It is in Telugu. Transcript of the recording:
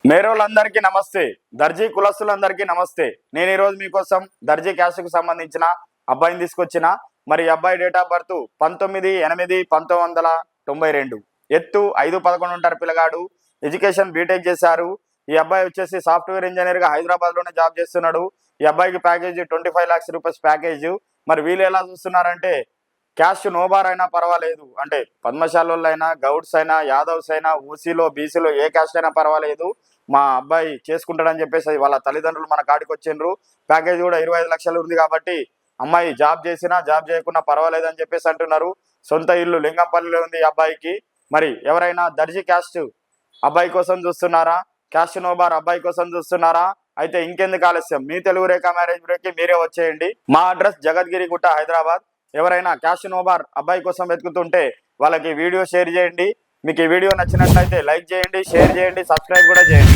మేరోళ్ళందరికీ నమస్తే. దర్జీ కులస్తులందరికీ నమస్తే. నేను ఈరోజు మీకోసం దర్జీ క్యాస్ట్కు సంబంధించిన అబ్బాయిని తీసుకొచ్చిన. మరి ఈ అబ్బాయి డేట్ ఆఫ్ బర్త్ 19/8/1992, ఎత్తు 5'11" ఉంటారు పిల్లగాడు. ఎడ్యుకేషన్ బీటెక్ చేశారు. ఈ అబ్బాయి వచ్చేసి సాఫ్ట్వేర్ ఇంజనీర్గా హైదరాబాద్లోనే జాబ్ చేస్తున్నాడు. ఈ అబ్బాయికి ప్యాకేజ్ 25 lakhs రూపీస్ ప్యాకేజ్. మరి వీళ్ళు ఎలా చూస్తున్నారంటే క్యాష్ నోబార్ అయినా పర్వాలేదు, అంటే పద్మశాలలో అయినా, గౌడ్స్ అయినా, యాదవ్స్ అయినా, ఓసీలో బీసీలో ఏ క్యాస్ట్ అయినా పర్వాలేదు, మా అబ్బాయి చేసుకుంటాడని చెప్పేసి వాళ్ళ తల్లిదండ్రులు మన కాడికి వచ్చిండ్రు. ప్యాకేజ్ కూడా 25 లక్షలు ఉంది కాబట్టి అమ్మాయి జాబ్ చేసినా జాబ్ చేయకున్నా పర్వాలేదని చెప్పేసి అంటున్నారు. సొంత ఇల్లు లింగంపల్లిలో ఉంది ఈ అబ్బాయికి. మరి ఎవరైనా దర్జీ క్యాస్ట్ అబ్బాయి కోసం చూస్తున్నారా, క్యాస్ట్ నోబార్ అబ్బాయి కోసం చూస్తున్నారా? అయితే ఇంకెందుకు ఆలస్యం, మీ తెలుగు రేఖ మ్యారేజ్ బ్యూరోకి మీరే వచ్చేయండి. మా అడ్రస్ జగద్గిరి గుట్ట, హైదరాబాద్. ఎవరైనా క్యాస్ట్ నోబార్ అబ్బాయి కోసం వెతుకుతుంటే వాళ్ళకి వీడియో షేర్ చేయండి. మీకు ఈ వీడియో నచ్చినట్లయితే లైక్ చేయండి, షేర్ చేయండి, సబ్స్క్రైబ్ కూడా చేయండి.